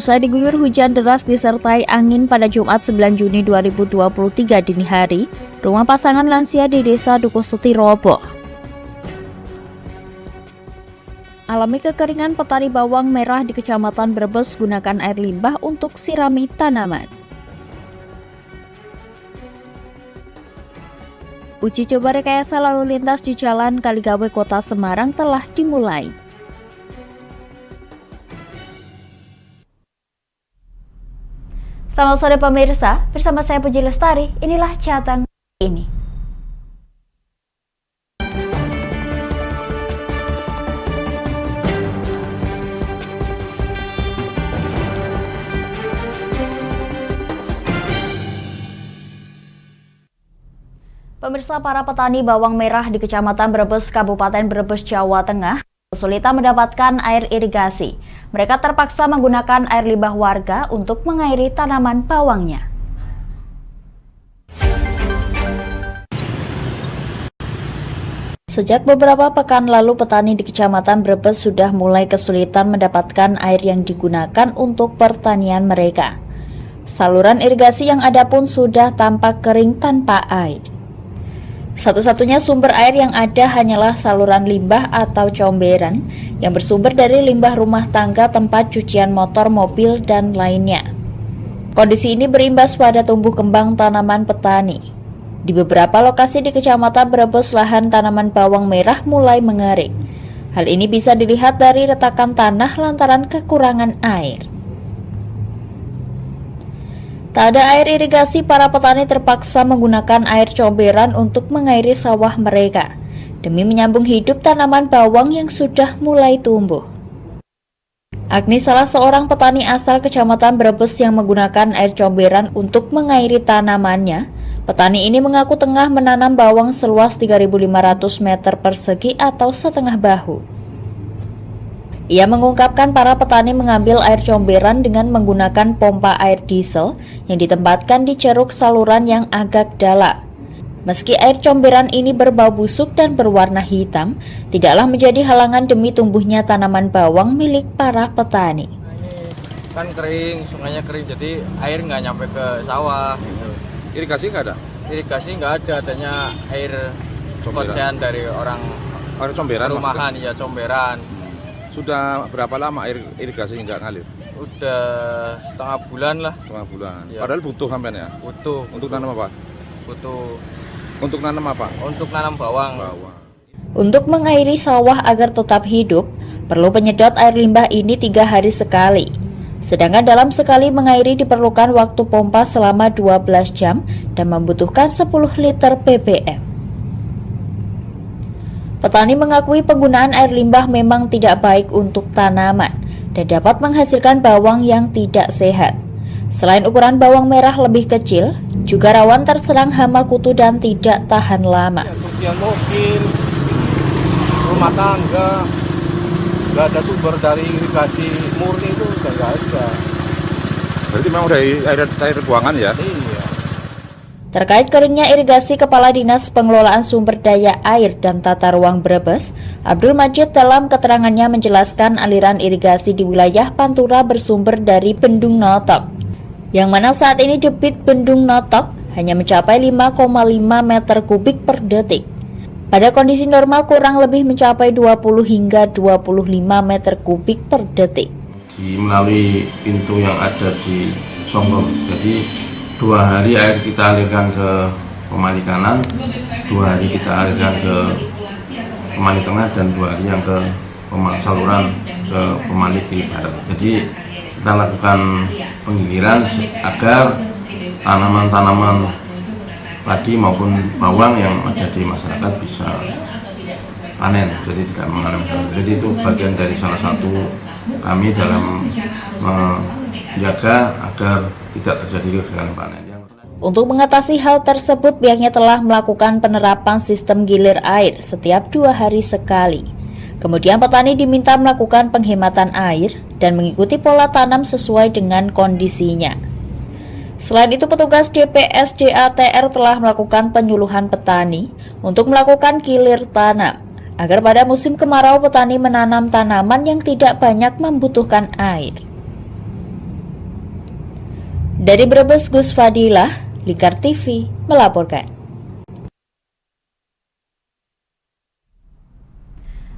Usai diguyur hujan deras disertai angin pada Jumat 9 Juni 2023 dini hari, rumah pasangan lansia di Desa Dukoseti roboh. Alami kekeringan petani bawang merah di Kecamatan Brebes gunakan air limbah untuk sirami tanaman. Uji coba rekayasa lalu lintas di Jalan Kaligawe Kota Semarang telah dimulai. Selamat sore pemirsa, bersama saya Puji Lestari, inilah catatan ini. Pemirsa, para petani bawang merah di Kecamatan Brebes, Kabupaten Brebes, Jawa Tengah kesulitan mendapatkan air irigasi. Mereka terpaksa menggunakan air limbah warga untuk mengairi tanaman bawangnya. Sejak beberapa pekan lalu, petani di Kecamatan Brebes sudah mulai kesulitan mendapatkan air yang digunakan untuk pertanian mereka. Saluran irigasi yang ada pun sudah tampak kering tanpa air. Satu-satunya sumber air yang ada hanyalah saluran limbah atau comberan yang bersumber dari limbah rumah tangga, tempat cucian motor, mobil, dan lainnya. Kondisi ini berimbas pada tumbuh kembang tanaman petani. Di beberapa lokasi di Kecamatan Brebes, lahan tanaman bawang merah mulai mengering. Hal ini bisa dilihat dari retakan tanah lantaran kekurangan air. Tak ada air irigasi, para petani terpaksa menggunakan air comberan untuk mengairi sawah mereka, demi menyambung hidup tanaman bawang yang sudah mulai tumbuh. Agni, salah seorang petani asal Kecamatan Brebes yang menggunakan air comberan untuk mengairi tanamannya, petani ini mengaku tengah menanam bawang seluas 3.500 meter persegi atau setengah bahu. Ia mengungkapkan para petani mengambil air comberan dengan menggunakan pompa air diesel yang ditempatkan di ceruk saluran yang agak dalam. Meski air comberan ini berbau busuk dan berwarna hitam, tidaklah menjadi halangan demi tumbuhnya tanaman bawang milik para petani. Kan kering, sungainya kering, jadi air nggak nyampe ke sawah. Irigasi nggak ada? Irigasi nggak ada, adanya air konsen dari orang comberan, rumahan, ya comberan. Sudah berapa lama air irigasi nggak ngalir? Udah setengah bulan lah. Setengah bulan. Ya. Padahal butuh sampean ya? Butuh. Untuk nanam apa? Butuh. Untuk nanam apa? Untuk nanam bawang. Untuk mengairi sawah agar tetap hidup, perlu penyedot air limbah ini 3 hari sekali. Sedangkan dalam sekali mengairi diperlukan waktu pompa selama 12 jam dan membutuhkan 10 liter BBM. Petani mengakui penggunaan air limbah memang tidak baik untuk tanaman dan dapat menghasilkan bawang yang tidak sehat. Selain ukuran bawang merah lebih kecil, juga rawan terserang hama kutu dan tidak tahan lama. Cucian mobil, rumah tangga, nggak ada sumber dari irigasi murni itu nggak ada. Berarti memang dari air buangan ya? Iya. Terkait keringnya irigasi, Kepala Dinas Pengelolaan Sumber Daya Air dan Tata Ruang Brebes, Abdul Majid, dalam keterangannya menjelaskan aliran irigasi di wilayah Pantura bersumber dari Bendung Notok, yang mana saat ini debit Bendung Notok hanya mencapai 5,5 meter kubik per detik. Pada kondisi normal kurang lebih mencapai 20 hingga 25 meter kubik per detik. Melalui pintu yang ada di Songgom, jadi 2 hari air kita alirkan ke Pemali kanan, 2 hari kita alirkan ke Pemali tengah, dan 2 hari yang ke saluran ke Pemali kiri barat. Jadi kita lakukan penggiliran agar tanaman-tanaman padi maupun bawang yang ada di masyarakat bisa panen, jadi tidak mengalami hal. Jadi itu bagian dari salah satu kami dalam menjaga agar tidak terjadi kegagalan panen. Untuk mengatasi hal tersebut, pihaknya telah melakukan penerapan sistem gilir air setiap 2 hari sekali. Kemudian petani diminta melakukan penghematan air dan mengikuti pola tanam sesuai dengan kondisinya. Selain itu, petugas DPSDATR telah melakukan penyuluhan petani untuk melakukan gilir tanam, agar pada musim kemarau petani menanam tanaman yang tidak banyak membutuhkan air. Dari Brebes, Gus Fadilah, Likar TV melaporkan.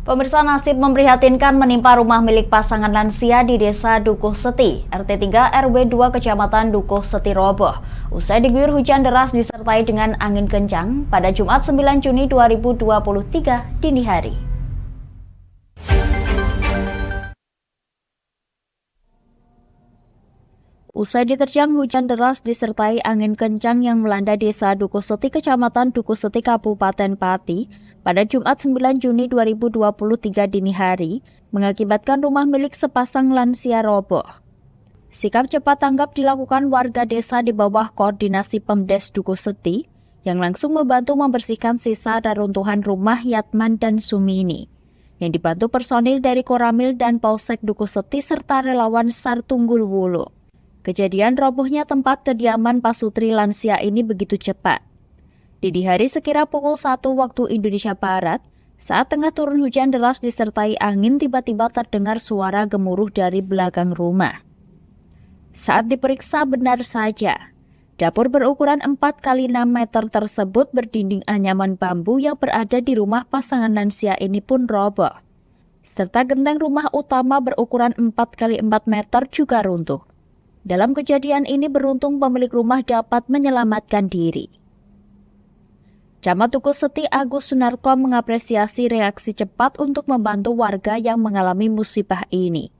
Pemirsa, nasib memprihatinkan menimpa rumah milik pasangan lansia di Desa Dukuh Seti, RT 3 RW 2 Kecamatan Dukuh Seti roboh. Usai diguyur hujan deras disertai dengan angin kencang pada Jumat 9 Juni 2023 dini hari. Usai diterjang hujan deras disertai angin kencang yang melanda Desa Dukuh Seti, Kecamatan Dukuh Seti, Kabupaten Pati, pada Jumat 9 Juni 2023 dini hari, mengakibatkan rumah milik sepasang lansia roboh. Sikap cepat tanggap dilakukan warga desa di bawah koordinasi Pemdes Dukuh Seti, yang langsung membantu membersihkan sisa reruntuhan rumah Yatman dan Sumini, yang dibantu personil dari Koramil dan Polsek Dukuh Seti serta relawan SAR Tunggul Wulu. Kejadian robohnya tempat kediaman Pasutri lansia ini begitu cepat. Dini hari sekira pukul 1 waktu Indonesia Barat, saat tengah turun hujan deras disertai angin, tiba-tiba terdengar suara gemuruh dari belakang rumah. Saat diperiksa benar saja, dapur berukuran 4x6 meter tersebut berdinding anyaman bambu yang berada di rumah pasangan lansia ini pun roboh. Serta genteng rumah utama berukuran 4x4 meter juga runtuh. Dalam kejadian ini beruntung pemilik rumah dapat menyelamatkan diri. Camat Dukuh Seti Agus Sunarko mengapresiasi reaksi cepat untuk membantu warga yang mengalami musibah ini.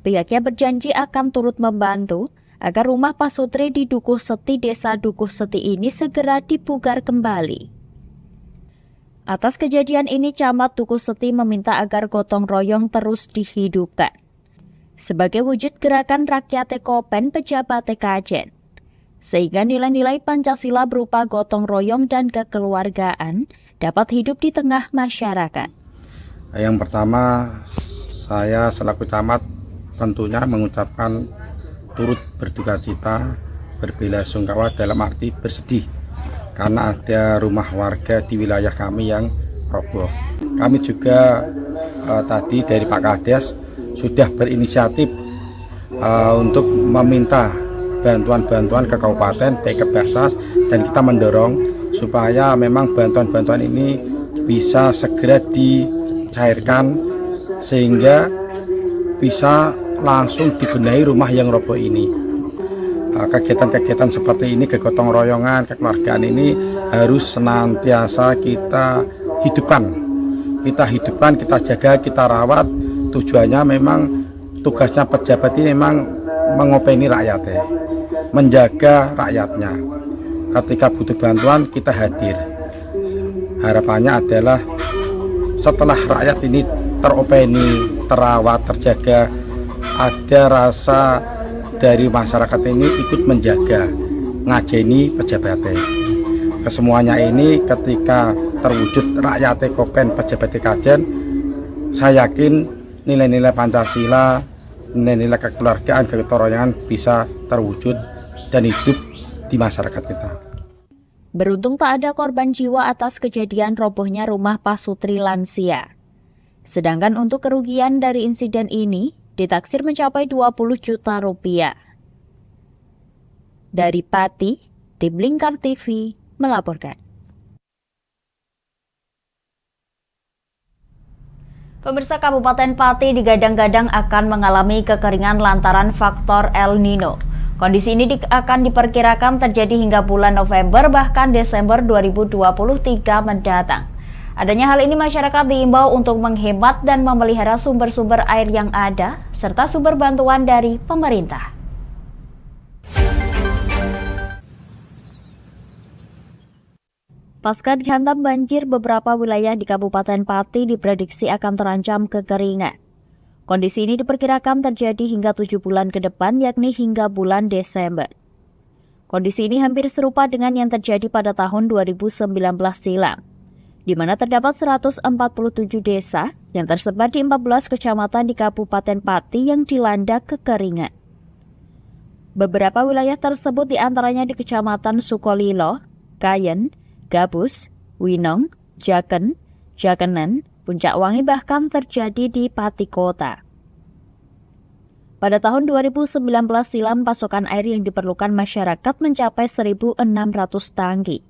Pihaknya berjanji akan turut membantu agar rumah Pasutri di Dukuh Seti, Desa Dukuh Seti ini segera dipugar kembali. Atas kejadian ini, Camat Dukuh Seti meminta agar gotong royong terus dihidupkan sebagai wujud gerakan rakyat Kopen pejabat Kajen, sehingga nilai-nilai Pancasila berupa gotong royong dan kekeluargaan dapat hidup di tengah masyarakat. Yang pertama, saya selaku camat tentunya mengucapkan turut berduka cita, berbelasungkawa dalam arti bersedih karena ada rumah warga di wilayah kami yang roboh. Kami juga tadi dari Pak Kades sudah berinisiatif untuk meminta bantuan-bantuan ke kabupaten, baik ke Basnas, dan kita mendorong supaya memang bantuan-bantuan ini bisa segera dicairkan sehingga bisa langsung dibenahi rumah yang roboh ini. Kegiatan-kegiatan seperti ini, kegotong royongan, kekeluargaan ini harus senantiasa kita hidupkan. Kita jaga, kita rawat. Tujuannya memang tugasnya pejabat ini memang mengopeni rakyatnya, menjaga rakyatnya. Ketika butuh bantuan kita hadir. Harapannya adalah setelah rakyat ini teropeni, terawat, terjaga, ada rasa dari masyarakat ini ikut menjaga, ngajeni pejabatnya. Kesemuanya ini ketika terwujud rakyat Kopen pejabat Kajen, saya yakin nilai-nilai Pancasila, nilai-nilai kekeluargaan, kegotong bisa terwujud dan hidup di masyarakat kita. Beruntung tak ada korban jiwa atas kejadian robohnya rumah Pasutri lansia. Sedangkan untuk kerugian dari insiden ini ditaksir mencapai 20 juta rupiah. Dari Pati, tim Lingkar TV melaporkan. Pemirsa, Kabupaten Pati digadang-gadang akan mengalami kekeringan lantaran faktor El Nino. Kondisi ini akan diperkirakan terjadi hingga bulan November bahkan Desember 2023 mendatang. Adanya hal ini, masyarakat diimbau untuk menghemat dan memelihara sumber-sumber air yang ada serta sumber bantuan dari pemerintah. Pasca dihantam banjir, beberapa wilayah di Kabupaten Pati diprediksi akan terancam kekeringan. Kondisi ini diperkirakan terjadi hingga 7 bulan ke depan, yakni hingga bulan Desember. Kondisi ini hampir serupa dengan yang terjadi pada tahun 2019 silam, di mana terdapat 147 desa yang tersebar di 14 kecamatan di Kabupaten Pati yang dilanda kekeringan. Beberapa wilayah tersebut diantaranya di Kecamatan Sukolilo, Kayen, Gabus, Winong, Jaken, Jakenan, Puncak Wangi, bahkan terjadi di Pati Kota. Pada tahun 2019 silam, pasokan air yang diperlukan masyarakat mencapai 1.600 tangki.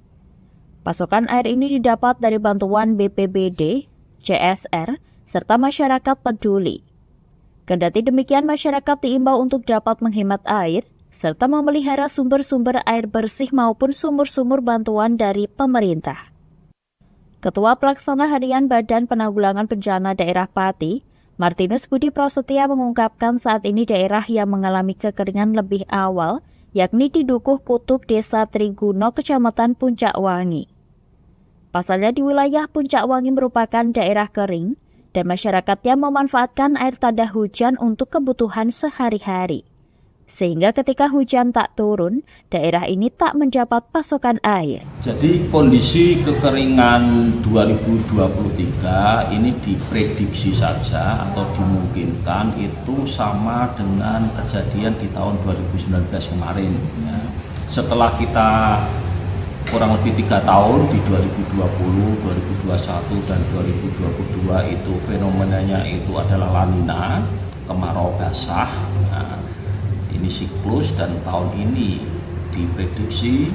Pasokan air ini didapat dari bantuan BPBD, CSR, serta masyarakat peduli. Kendati demikian, masyarakat diimbau untuk dapat menghemat air, serta memelihara sumber-sumber air bersih maupun sumur-sumur bantuan dari pemerintah. Ketua Pelaksana Harian Badan Penanggulangan Bencana Daerah Pati, Martinus Budi Prasetya mengungkapkan saat ini daerah yang mengalami kekeringan lebih awal, yakni di Dukuh Kutub Desa Triguno, Kecamatan Puncak Wangi. Pasalnya di wilayah Puncak Wangi merupakan daerah kering, dan masyarakatnya memanfaatkan air tanda hujan untuk kebutuhan sehari-hari. Sehingga ketika hujan tak turun, daerah ini tak mendapat pasokan air. Jadi kondisi kekeringan 2023 ini diprediksi saja atau dimungkinkan itu sama dengan kejadian di tahun 2019 kemarin. Ya. Setelah kita kurang lebih 3 tahun di 2020, 2021, dan 2022 itu fenomenanya itu adalah La Nina, kemarau basah. Nah, ini siklus dan tahun ini diprediksi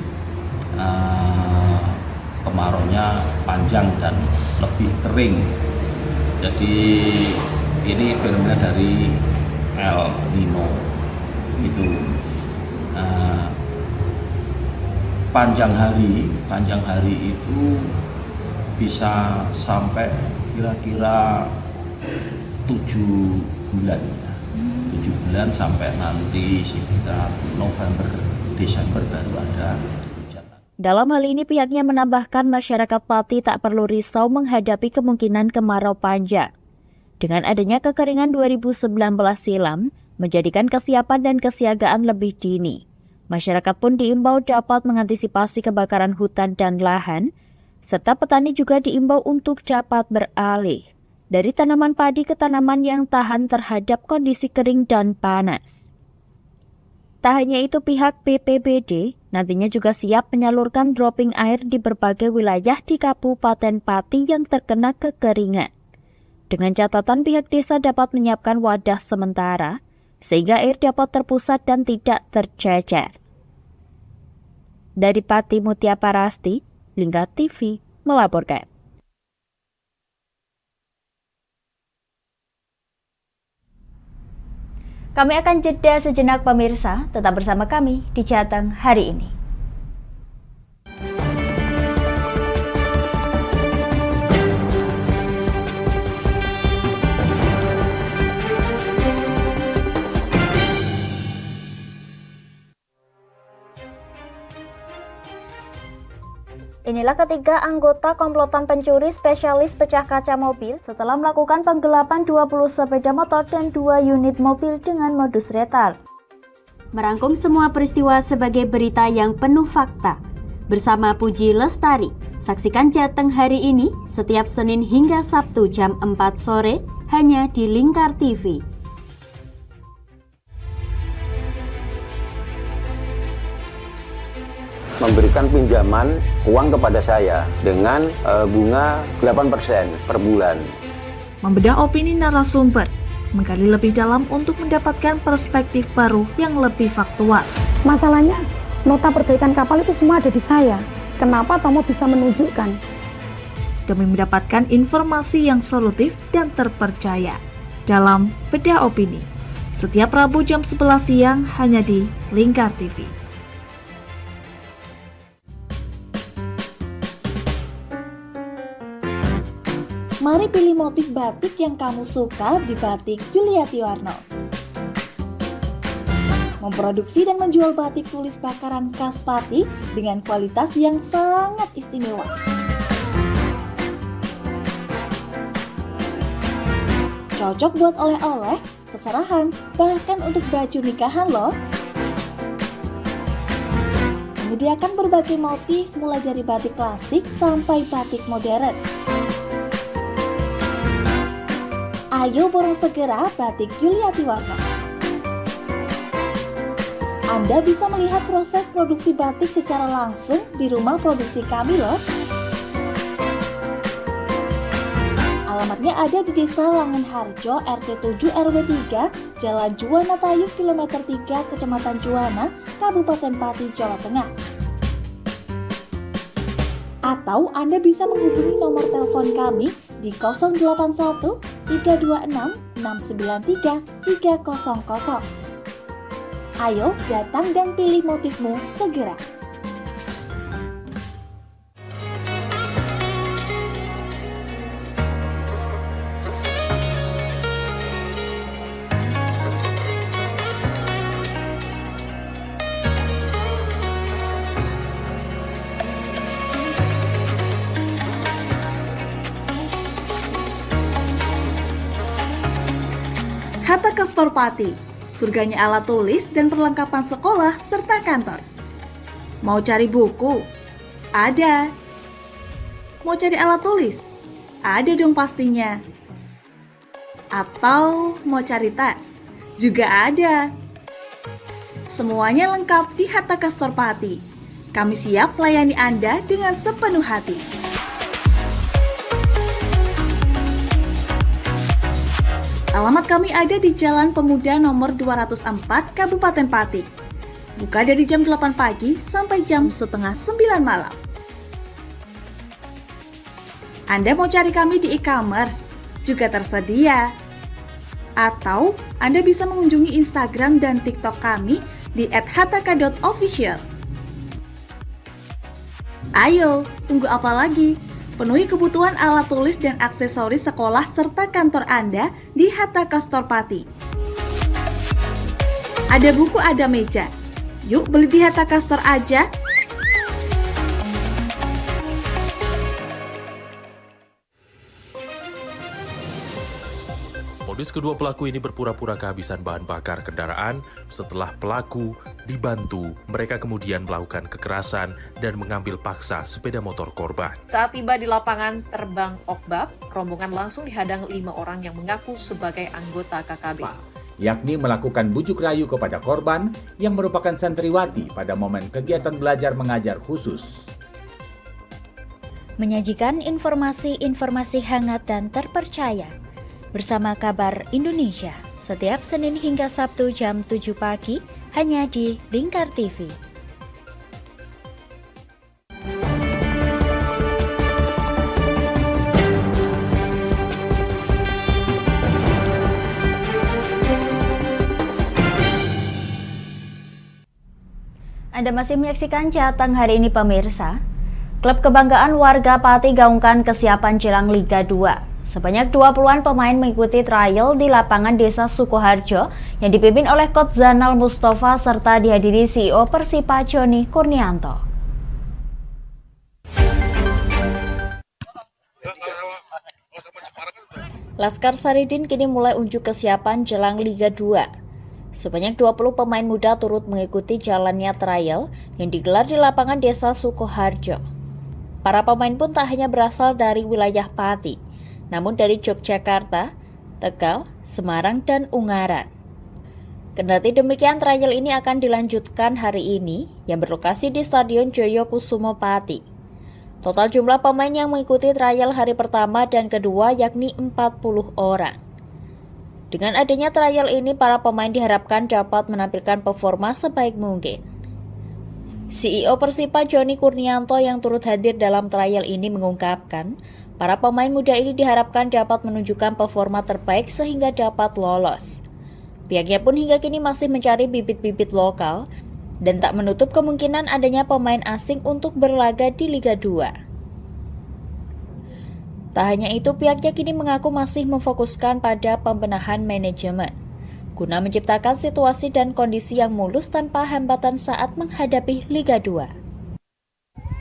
kemaraunya panjang dan lebih kering. Jadi ini fenomena dari El Nino gitu. Panjang hari itu bisa sampai kira-kira 7 bulan. 7 bulan sampai nanti sekitar November, Desember baru ada hujan. Dalam hal ini pihaknya menambahkan masyarakat Pati tak perlu risau menghadapi kemungkinan kemarau panjang. Dengan adanya kekeringan 2019 silam, menjadikan kesiapan dan kesiagaan lebih dini. Masyarakat pun diimbau dapat mengantisipasi kebakaran hutan dan lahan, serta petani juga diimbau untuk dapat beralih dari tanaman padi ke tanaman yang tahan terhadap kondisi kering dan panas. Tak hanya itu, pihak BPBD nantinya juga siap menyalurkan dropping air di berbagai wilayah di Kabupaten Pati yang terkena kekeringan. Dengan catatan pihak desa dapat menyiapkan wadah sementara, sehingga air dapat terpusat dan tidak tercecer. Dari Pati, Mutia Parasti, Lingkar TV melaporkan. Kami akan jeda sejenak pemirsa, tetap bersama kami di Jateng hari ini. Inilah ketiga anggota komplotan pencuri spesialis pecah kaca mobil setelah melakukan penggelapan 20 sepeda motor dan 2 unit mobil dengan modus retal. Merangkum semua peristiwa sebagai berita yang penuh fakta. Bersama Puji Lestari, saksikan Jateng hari ini setiap Senin hingga Sabtu jam 4 sore hanya di Lingkar TV. Memberikan pinjaman uang kepada saya dengan bunga 8% per bulan. Membedah opini narasumber, menggali lebih dalam untuk mendapatkan perspektif baru yang lebih faktual. Masalahnya, nota perbaikan kapal itu semua ada di saya. Kenapa Tomo bisa menunjukkan? Demi mendapatkan informasi yang solutif dan terpercaya dalam Bedah Opini. Setiap Rabu jam 11 siang hanya di Lingkar TV. Mari pilih motif batik yang kamu suka di Batik Yuliati Warno. Memproduksi dan menjual batik tulis bakaran khas Pati dengan kualitas yang sangat istimewa. Cocok buat oleh-oleh, seserahan, bahkan untuk baju nikahan loh. Menyediakan berbagai motif mulai dari batik klasik sampai batik modern. Ayo borong segera Batik Yuliati Warno. Anda bisa melihat proses produksi batik secara langsung di rumah produksi kami loh. Alamatnya ada di Desa Langenharjo, RT 7 RW 3, Jalan Juwana Tayu, kilometer 3, Kecamatan Juwana, Kabupaten Pati, Jawa Tengah. Atau Anda bisa menghubungi nomor telepon kami di 081 326 693 300. Ayo datang dan pilih motifmu segera. Hatta Kastor Pati, surganya alat tulis dan perlengkapan sekolah serta kantor. Mau cari buku? Ada. Mau cari alat tulis? Ada dong pastinya. Atau mau cari tas? Juga ada. Semuanya lengkap di Hatta Kastor Pati. Kami siap melayani Anda dengan sepenuh hati. Alamat kami ada di Jalan Pemuda nomor 204, Kabupaten Pati. Buka dari jam 8 pagi sampai jam setengah 9 malam. Anda mau cari kami di e-commerce? Juga tersedia. Atau Anda bisa mengunjungi Instagram dan TikTok kami di @hataka.official. Ayo, tunggu apa lagi? Penuhi kebutuhan alat tulis dan aksesoris sekolah serta kantor Anda di Hatta Kastor Pati. Ada buku, ada meja. Yuk beli di Hatta Kastor aja. Modus kedua pelaku ini berpura-pura kehabisan bahan bakar kendaraan. Setelah pelaku dibantu, mereka kemudian melakukan kekerasan dan mengambil paksa sepeda motor korban. Saat tiba di lapangan terbang Okbab, rombongan langsung dihadang 5 orang yang mengaku sebagai anggota KKB. Yakni melakukan bujuk rayu kepada korban yang merupakan santriwati pada momen kegiatan belajar mengajar khusus. Menyajikan informasi-informasi hangat dan terpercaya bersama Kabar Indonesia setiap Senin hingga Sabtu jam 7 pagi hanya di Lingkar TV. Anda masih menyaksikan Jateng hari ini pemirsa. Klub kebanggaan warga Pati gaungkan kesiapan jelang Liga 2. Sebanyak 20-an pemain mengikuti trial di lapangan Desa Sukoharjo yang dipimpin oleh Coach Zanal Mustafa serta dihadiri CEO Persipa Joni Kurnianto. Laskar Saridin kini mulai unjuk kesiapan jelang Liga 2. Sebanyak 20 pemain muda turut mengikuti jalannya trial yang digelar di lapangan Desa Sukoharjo. Para pemain pun tak hanya berasal dari wilayah Pati, namun dari Yogyakarta, Tegal, Semarang, dan Ungaran. Kendati demikian, trial ini akan dilanjutkan hari ini yang berlokasi di Stadion Joyokusumo Pati. Total jumlah pemain yang mengikuti trial hari pertama dan kedua yakni 40 orang. Dengan adanya trial ini, para pemain diharapkan dapat menampilkan performa sebaik mungkin. CEO Persipa Joni Kurnianto yang turut hadir dalam trial ini mengungkapkan, para pemain muda ini diharapkan dapat menunjukkan performa terbaik sehingga dapat lolos. Pihaknya pun hingga kini masih mencari bibit-bibit lokal dan tak menutup kemungkinan adanya pemain asing untuk berlaga di Liga 2. Tak hanya itu, pihaknya kini mengaku masih memfokuskan pada pembenahan manajemen guna menciptakan situasi dan kondisi yang mulus tanpa hambatan saat menghadapi Liga 2.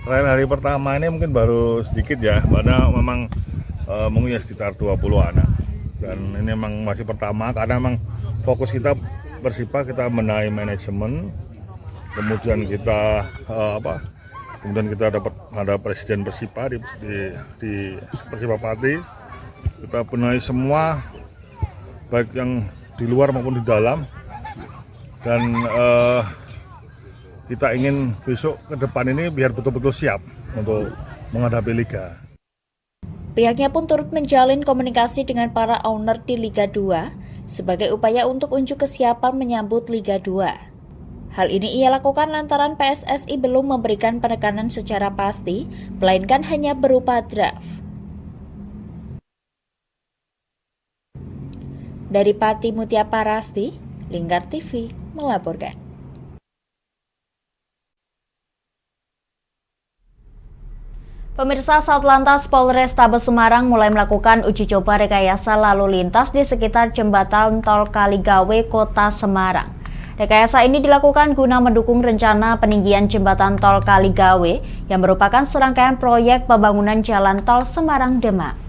Trial hari pertama ini mungkin baru sedikit ya, padahal memang mungkin sekitar 20 anak. Dan ini memang masih pertama karena memang fokus kita Persipa, kita benahi manajemen, kemudian kita kemudian kita ada presiden Persipa di Persipa Pati. Kita benahi semua, baik yang di luar maupun di dalam. Dan kita ingin besok ke depan ini biar betul-betul siap untuk menghadapi Liga. Pihaknya pun turut menjalin komunikasi dengan para owner di Liga 2 sebagai upaya untuk unjuk kesiapan menyambut Liga 2. Hal ini ia lakukan lantaran PSSI belum memberikan penekanan secara pasti, melainkan hanya berupa draft. Dari Pati Mutia Parasti, Lingkar TV melaporkan. Pemirsa, Satlantas Polrestabes Semarang mulai melakukan uji coba rekayasa lalu lintas di sekitar jembatan Tol Kaligawe, Kota Semarang. Rekayasa ini dilakukan guna mendukung rencana peninggian jembatan Tol Kaligawe yang merupakan serangkaian proyek pembangunan jalan tol Semarang-Demak.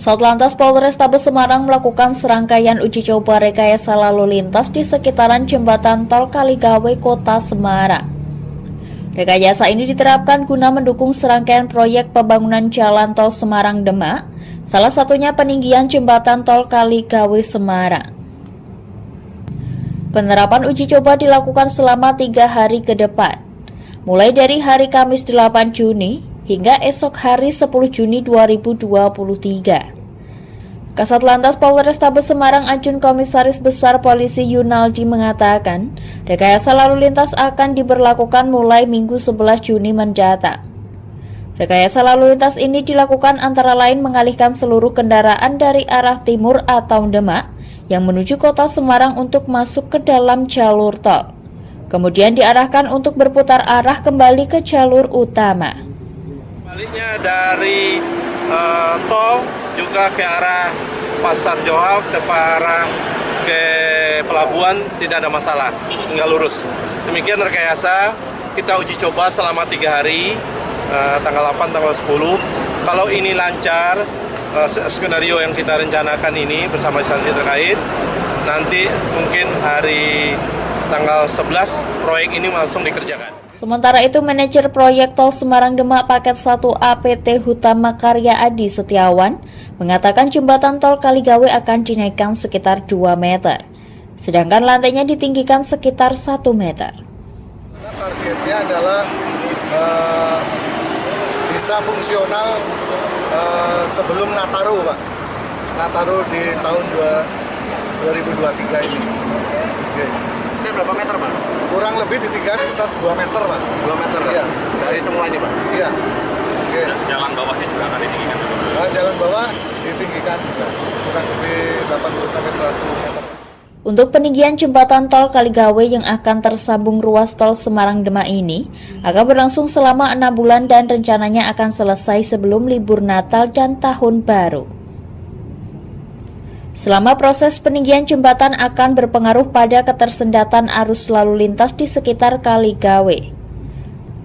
Satlantas Polrestabes Semarang melakukan serangkaian uji coba rekayasa lalu lintas di sekitaran jembatan Tol Kaligawe, Kota Semarang. Rekayasa ini diterapkan guna mendukung serangkaian proyek pembangunan jalan tol Semarang-Demak, salah satunya peninggian jembatan Tol Kaligawe Semarang. Penerapan uji coba dilakukan selama 3 hari ke depan, mulai dari hari Kamis 8 Juni hingga esok hari 10 Juni 2023. Kasat Lantas Polrestabes Semarang Ajun Komisaris Besar Polisi Yunaldi mengatakan, rekayasa lalu lintas akan diberlakukan mulai Minggu 11 Juni mendatang. Rekayasa lalu lintas ini dilakukan antara lain mengalihkan seluruh kendaraan dari arah timur atau Demak yang menuju Kota Semarang untuk masuk ke dalam jalur tol. Kemudian diarahkan untuk berputar arah kembali ke jalur utama. Baliknya dari tol juga ke arah Pasar Johar ke Parang ke pelabuhan tidak ada masalah, tinggal lurus. Demikian rekayasa kita uji coba selama 3 hari, tanggal 8, tanggal 10. Kalau ini lancar, skenario yang kita rencanakan ini bersama instansi terkait, nanti mungkin hari tanggal 11 proyek ini langsung dikerjakan. Sementara itu, manajer proyek tol Semarang-Demak paket 1 APT Hutama Karya Adi Setiawan mengatakan jembatan tol Kaligawe akan dinaikkan sekitar 2 meter, sedangkan lantainya ditinggikan sekitar 1 meter. Targetnya adalah bisa fungsional sebelum Nataru, Pak. Nataru di tahun 2023 ini. Oke. Ini berapa meter, Pak? Kurang lebih ditinggikan sekitar 2 meter, Pak. 2 meter? Iya. Dari semuanya, Pak? Iya. Oke. Jalan bawahnya juga akan ditinggikan? Jalan bawah ditinggikan juga. Kurang lebih 80-100 meter. Untuk peninggian jembatan tol Kaligawe yang akan tersambung ruas tol Semarang-Demak ini akan berlangsung selama 6 bulan dan rencananya akan selesai sebelum libur Natal dan Tahun Baru. Selama proses peninggian jembatan akan berpengaruh pada ketersendatan arus lalu lintas di sekitar Kaligawe.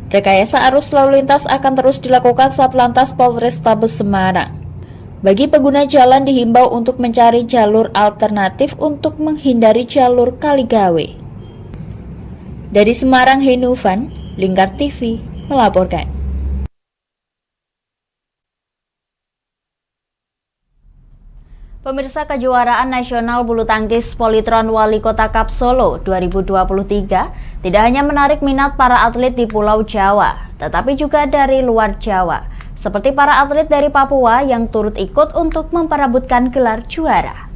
Rekayasa arus lalu lintas akan terus dilakukan Satlantas Polrestabes Semarang. Bagi pengguna jalan dihimbau untuk mencari jalur alternatif untuk menghindari jalur Kaligawe. Dari Semarang, Henufan, Lingkar TV melaporkan. Pemirsa, kejuaraan nasional bulu tangkis Polytron Wali Kota Cup Solo 2023 tidak hanya menarik minat para atlet di Pulau Jawa, tetapi juga dari luar Jawa, seperti para atlet dari Papua yang turut ikut untuk memperebutkan gelar juara.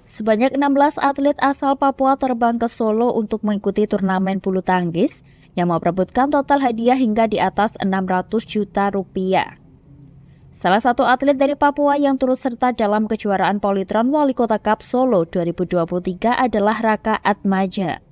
Sebanyak 16 atlet asal Papua terbang ke Solo untuk mengikuti turnamen bulu tangkis yang memperebutkan total hadiah hingga di atas 600 juta rupiah. Salah satu atlet dari Papua yang turut serta dalam kejuaraan Polytron Wali Kota Cup Solo 2023 adalah Raka Atmaja.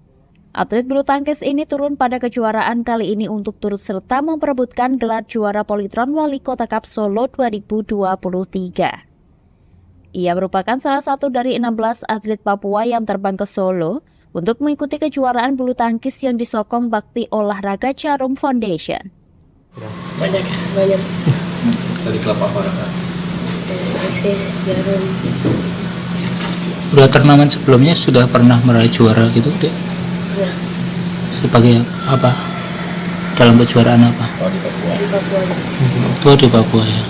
Atlet bulu tangkis ini turun pada kejuaraan kali ini untuk turut serta memperebutkan gelar juara Polytron Wali Kota Cup Solo 2023. Ia merupakan salah satu dari 16 atlet Papua yang terbang ke Solo untuk mengikuti kejuaraan bulu tangkis yang disokong Bakti Olahraga Jarum Foundation. Banyak. Dari klub apa? Aksis, Jarum. Udah turnamen sebelumnya sudah pernah meraih juara gitu, Dek? Pernah. Sebagai apa? Dalam kejuaraan apa? Di Papua. Di Papua ya.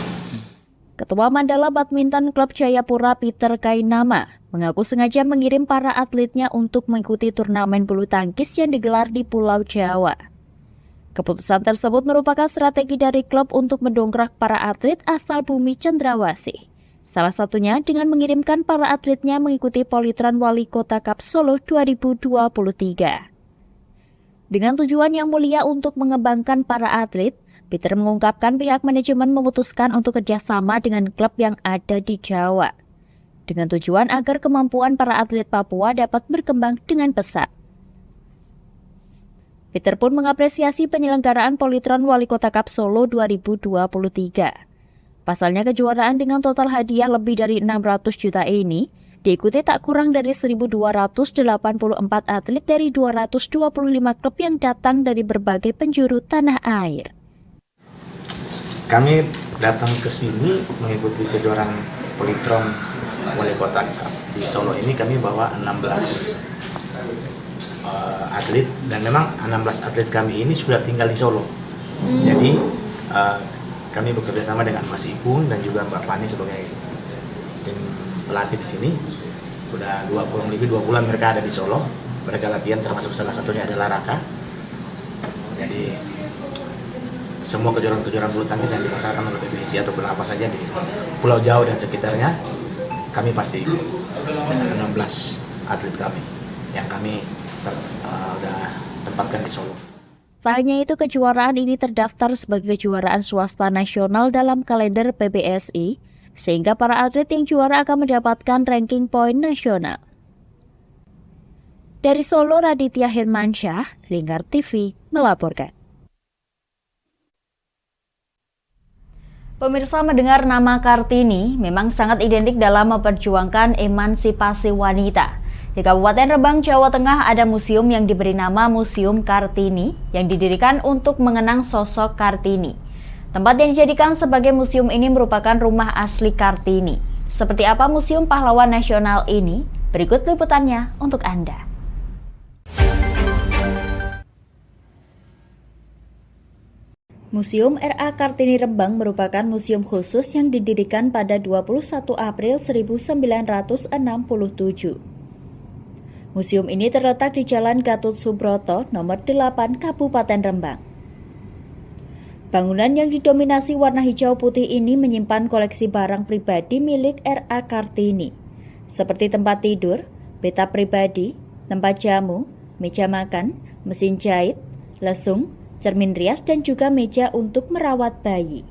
Ketua Mandala Badminton Club Jayapura Peter Kainama mengaku sengaja mengirim para atletnya untuk mengikuti turnamen bulu tangkis yang digelar di Pulau Jawa. Keputusan tersebut merupakan strategi dari klub untuk mendongkrak para atlet asal bumi Cendrawasih. Salah satunya dengan mengirimkan para atletnya mengikuti Politran Wali Kota Cup Solo 2023. Dengan tujuan yang mulia untuk mengembangkan para atlet, Peter mengungkapkan pihak manajemen memutuskan untuk kerjasama dengan klub yang ada di Jawa, dengan tujuan agar kemampuan para atlet Papua dapat berkembang dengan pesat. Peter pun mengapresiasi penyelenggaraan Politron Wali Kota Cup Solo 2023. Pasalnya kejuaraan dengan total hadiah lebih dari 600 juta ini diikuti tak kurang dari 1.284 atlet dari 225 klub yang datang dari berbagai penjuru tanah air. Kami datang ke sini mengikuti kejuaraan Politron Wali Kota Cup. Di Solo ini kami bawa 16 atlet, dan memang 16 atlet kami ini sudah tinggal di Solo. Jadi kami bekerja sama dengan Mas Ipung dan juga Mbak Fani sebagai tim pelatih di sini. Sudah 2 bulan mereka ada di Solo. Mereka latihan, termasuk salah satunya adalah Raka. Jadi semua kejuaraan-kejuaraan bulu tangkis yang dilaksanakan oleh PBSI ataupun apa saja di Pulau Jawa dan sekitarnya, kami pasti dengan 16 atlet kami yang kami sudah tempatkan di Solo. Tak hanya itu, kejuaraan ini terdaftar sebagai kejuaraan swasta nasional dalam kalender PBSI, sehingga para atlet yang juara akan mendapatkan ranking poin nasional. Dari Solo, Raditya Hirmansyah, Lingkar TV, melaporkan. Pemirsa, mendengar nama Kartini memang sangat identik dalam memperjuangkan emansipasi wanita. Di Kabupaten Rembang, Jawa Tengah ada museum yang diberi nama Museum Kartini yang didirikan untuk mengenang sosok Kartini. Tempat yang dijadikan sebagai museum ini merupakan rumah asli Kartini. Seperti apa Museum Pahlawan Nasional ini? Berikut liputannya untuk Anda. Museum R.A. Kartini Rembang merupakan museum khusus yang didirikan pada 21 April 1967. Museum ini terletak di Jalan Gatot Subroto, nomor 8, Kabupaten Rembang. Bangunan yang didominasi warna hijau putih ini menyimpan koleksi barang pribadi milik R.A. Kartini, seperti tempat tidur, peta pribadi, tempat jamu, meja makan, mesin jahit, lesung, cermin rias, dan juga meja untuk merawat bayi.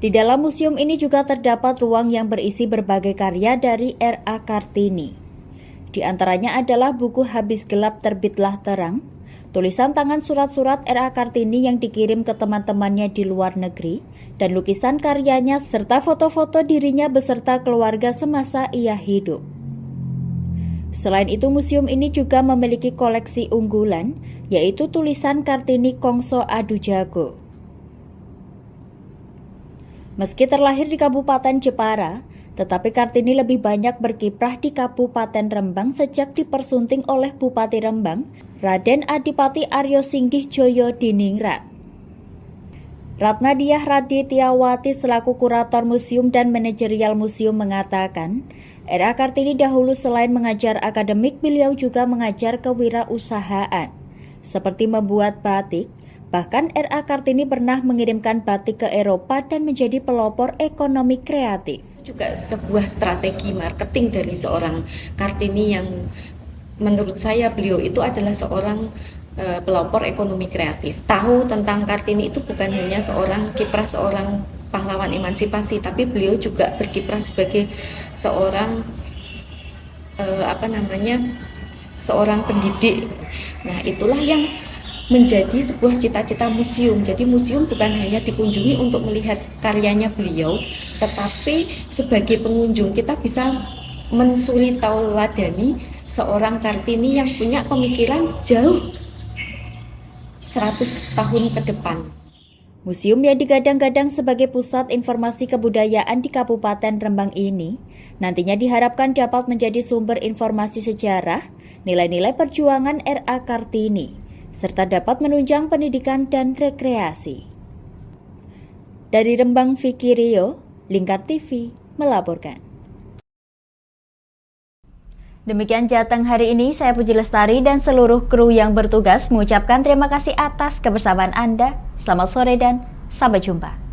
Di dalam museum ini juga terdapat ruang yang berisi berbagai karya dari R.A. Kartini. Di antaranya adalah buku Habis Gelap Terbitlah Terang, tulisan tangan surat-surat R.A. Kartini yang dikirim ke teman-temannya di luar negeri, dan lukisan karyanya serta foto-foto dirinya beserta keluarga semasa ia hidup. Selain itu, museum ini juga memiliki koleksi unggulan, yaitu tulisan Kartini Kongso Adu Jago. Meski terlahir di Kabupaten Jepara, tetapi Kartini lebih banyak berkiprah di Kabupaten Rembang sejak dipersunting oleh Bupati Rembang, Raden Adipati Aryo Singgih Joyo Diningrat. Ratna Diah Raditiyawati selaku kurator museum dan manajerial museum mengatakan, R.A. Kartini dahulu selain mengajar akademik, beliau juga mengajar kewirausahaan, seperti membuat batik. Bahkan R.A. Kartini pernah mengirimkan batik ke Eropa dan menjadi pelopor ekonomi kreatif. Juga sebuah strategi marketing dari seorang Kartini yang menurut saya beliau itu adalah seorang pelopor ekonomi kreatif. Tahu tentang Kartini itu bukan hanya seorang kiprah seorang pahlawan emansipasi, tapi beliau juga berkiprah sebagai seorang seorang pendidik. Nah, itulah yang menjadi sebuah cita-cita museum. Jadi museum bukan hanya dikunjungi untuk melihat karyanya beliau, tetapi sebagai pengunjung kita bisa mensuri tauladani seorang Kartini yang punya pemikiran jauh 100 tahun ke depan. Museum yang digadang-gadang sebagai pusat informasi kebudayaan di Kabupaten Rembang ini nantinya diharapkan dapat menjadi sumber informasi sejarah, nilai-nilai perjuangan R.A. Kartini, serta dapat menunjang pendidikan dan rekreasi. Dari Rembang, Vicky Rio, Lingkar TV melaporkan. Demikian Jateng hari ini, saya Puji Lestari dan seluruh kru yang bertugas mengucapkan terima kasih atas kebersamaan Anda. Selamat sore dan sampai jumpa.